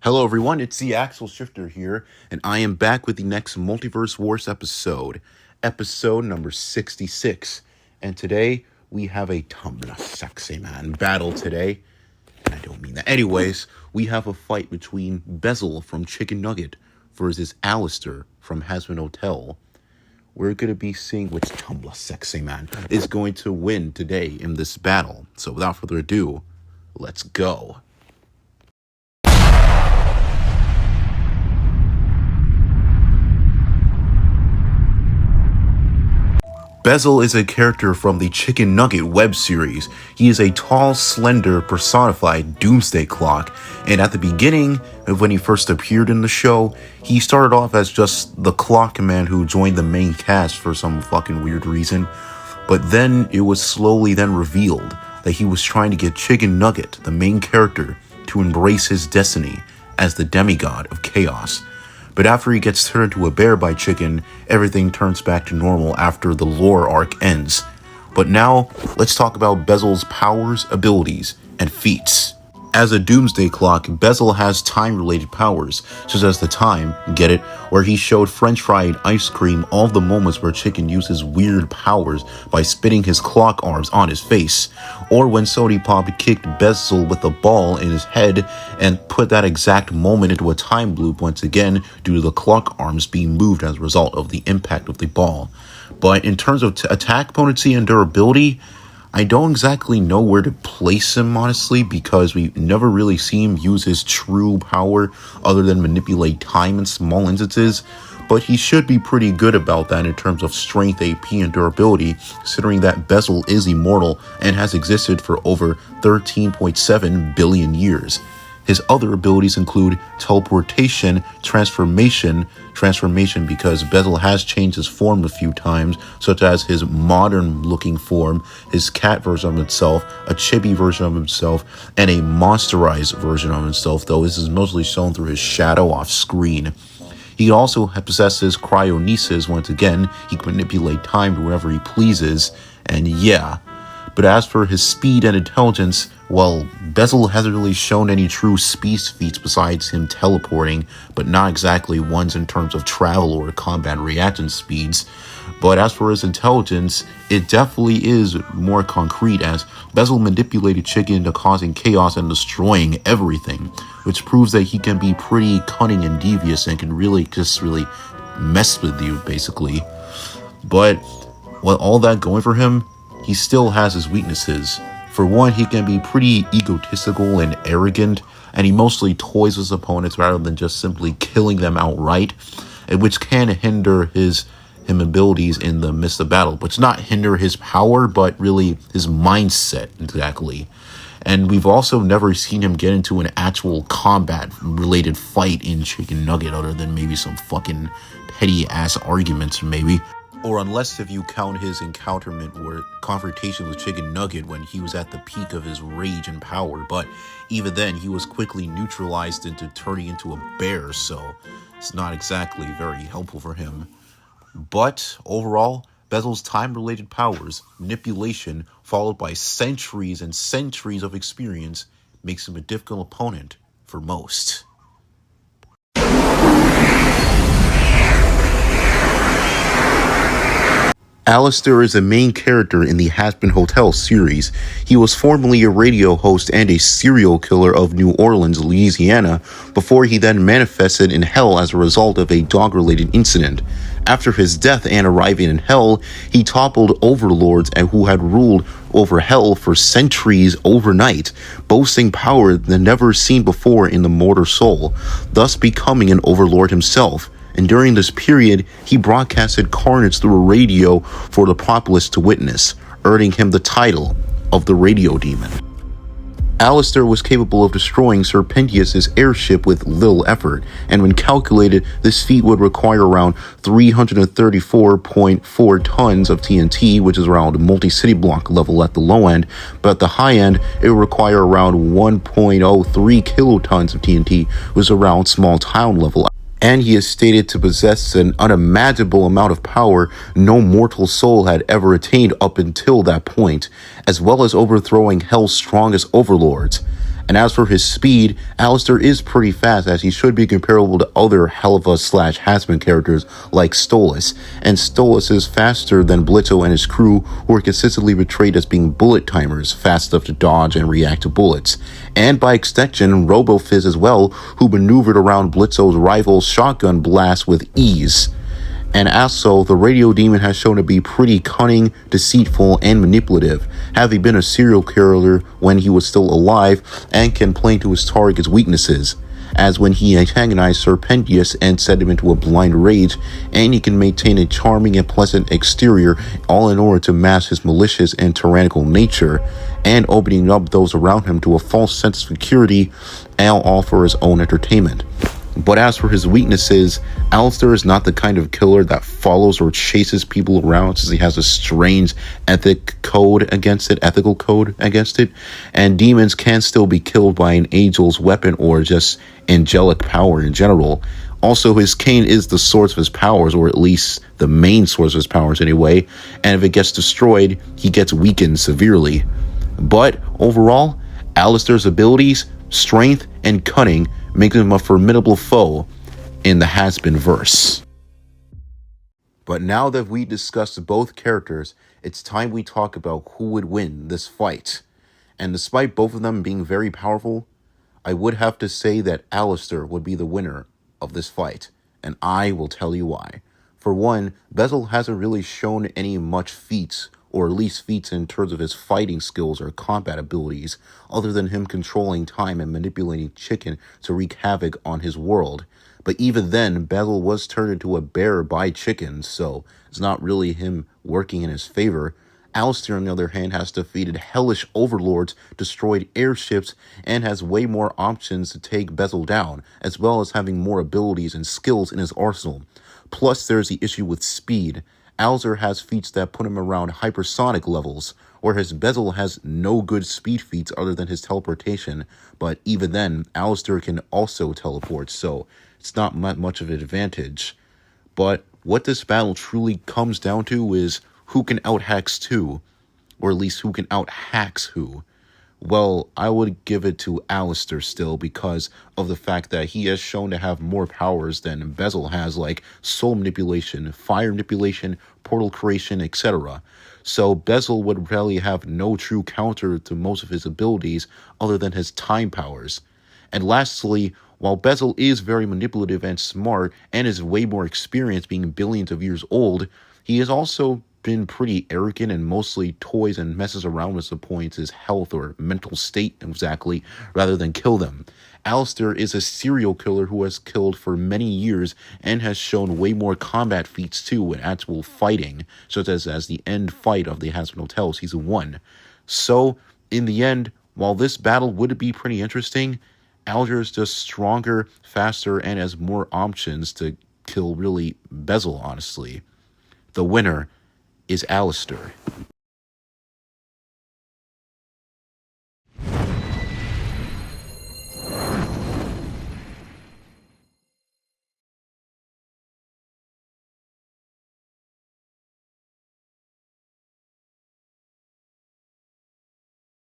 Hello everyone, it's the Axel Shifter here, and I am back with the next Multiverse Wars episode number 66. And today, we have a Tumblr sexy man battle today. And I don't mean that. Anyways, we have a fight between Bezel from Chikn Nuggit versus Alastor from Hazbin Hotel. We're going to be seeing which Tumblr sexy man is going to win today in this battle. So without further ado, let's go. Bezel is a character from the Chikn Nuggit web series. He is a tall, slender, personified doomsday clock, and at the beginning of when he first appeared in the show, he started off as just the clock man who joined the main cast for some fucking weird reason. But then it was slowly then revealed that he was trying to get Chikn Nuggit, the main character, to embrace his destiny as the demigod of chaos. But after he gets turned into a bear by Chikn, everything turns back to normal after the lore arc ends. But now, let's talk about Bezel's powers, abilities, and feats. As a doomsday clock, Bezel has time-related powers, such as the time, get it, where he showed french fried ice cream all the moments where Chikn uses weird powers by spitting his clock arms on his face, or when Sody Pop kicked Bezel with a ball in his head and put that exact moment into a time loop once again due to the clock arms being moved as a result of the impact of the ball. But in terms of attack potency and durability, I don't exactly know where to place him, honestly, because we never really see him use his true power other than manipulate time in small instances, but he should be pretty good about that in terms of strength, AP, and durability, considering that Bezel is immortal and has existed for over 13.7 billion years. His other abilities include teleportation, transformation because Bezel has changed his form a few times, such as his modern-looking form, his cat version of himself, a chibi version of himself, and a monsterized version of himself, though this is mostly shown through his shadow off-screen. He also possesses cryonesis. Once again, he can manipulate time to wherever he pleases, and yeah. But as for his speed and intelligence, well, Bezel hasn't really shown any true speed feats besides him teleporting, but not exactly ones in terms of travel or combat reaction speeds. But as for his intelligence, it definitely is more concrete, as Bezel manipulated Chikn into causing chaos and destroying everything, which proves that he can be pretty cunning and devious and can really mess with you, basically. But with all that going for him, he still has his weaknesses. For one, he can be pretty egotistical and arrogant, and he mostly toys with his opponents rather than just simply killing them outright, which can hinder his abilities in the midst of battle, but not hinder his power, but really his mindset, exactly. And we've also never seen him get into an actual combat-related fight in Chikn Nuggit, other than maybe some fucking petty-ass arguments, maybe. Or unless if you count his encounterment or confrontation with Chikn Nuggit when he was at the peak of his rage and power, but even then he was quickly neutralized into turning into a bear, so it's not exactly very helpful for him. But overall, Bezel's time-related powers, manipulation, followed by centuries and centuries of experience, makes him a difficult opponent for most. Alastor is a main character in the Hazbin Hotel series. He was formerly a radio host and a serial killer of New Orleans, Louisiana, before he then manifested in Hell as a result of a dog-related incident. After his death and arriving in Hell, he toppled overlords who had ruled over Hell for centuries overnight, boasting power never seen before in the mortal soul, thus becoming an overlord himself. And during this period, he broadcasted carnage through a radio for the populace to witness, earning him the title of the Radio Demon. Alastor was capable of destroying Serpentius's airship with little effort, and when calculated, this feat would require around 334.4 tons of TNT, which is around multi-city block level at the low end, but at the high end, it would require around 1.03 kilotons of TNT, which is around small town level. And he is stated to possess an unimaginable amount of power no mortal soul had ever attained up until that point, as well as overthrowing Hell's strongest overlords. And as for his speed, Alastor is pretty fast, as he should be comparable to other Helva/Hazbin characters like Stolas. And Stolas is faster than Blitzo and his crew, who are consistently portrayed as being bullet timers, fast enough to dodge and react to bullets. And by extension, RoboFizz as well, who maneuvered around Blitzo's rival's shotgun blast with ease. And also, the Radio Demon has shown to be pretty cunning, deceitful, and manipulative, having been a serial killer when he was still alive and can play to his target's weaknesses, as when he antagonized Serpentius and set him into a blind rage, and he can maintain a charming and pleasant exterior, all in order to mask his malicious and tyrannical nature, and opening up those around him to a false sense of security, and all for his own entertainment. But as for his weaknesses, Alastor is not the kind of killer that follows or chases people around, since he has a strange ethical code against it, and demons can still be killed by an angel's weapon or just angelic power in general. Also, his cane is the source of his powers, or at least the main source of his powers anyway, and if it gets destroyed, he gets weakened severely. But overall, Alastor's abilities, strength, and cunning make him a formidable foe in the Hazbin verse. But now that we discussed both characters, it's time we talk about who would win this fight. And despite both of them being very powerful, I would have to say that Alastor would be the winner of this fight, and I will tell you why. For one, Bezel hasn't really shown any much feats, or at least feats in terms of his fighting skills or combat abilities, other than him controlling time and manipulating Chikn to wreak havoc on his world. But even then, Bezel was turned into a bear by Chikn, so it's not really him working in his favor. Alastor, on the other hand, has defeated hellish overlords, destroyed airships, and has way more options to take Bezel down, as well as having more abilities and skills in his arsenal. Plus, there's the issue with speed. Alastor has feats that put him around hypersonic levels, whereas Bezel has no good speed feats other than his teleportation, but even then, Alastor can also teleport, so it's not much of an advantage. But what this battle truly comes down to is who can out-hacks who, or at least who can out-hacks who. Well, I would give it to Alastor still, because of the fact that he has shown to have more powers than Bezel has, like soul manipulation, fire manipulation, portal creation, etc. So Bezel would really have no true counter to most of his abilities other than his time powers. And lastly, while Bezel is very manipulative and smart and is way more experienced, being billions of years old, he has also been pretty arrogant and mostly toys and messes around with the points his health or mental state exactly, rather than kill them. Alastor is a serial killer who has killed for many years and has shown way more combat feats too in actual fighting, such as the end fight of the Hazbin Hotel Season 1. So, in the end, while this battle would be pretty interesting, Alastor is just stronger, faster, and has more options to kill really Bezel, honestly. The winner is Alastor.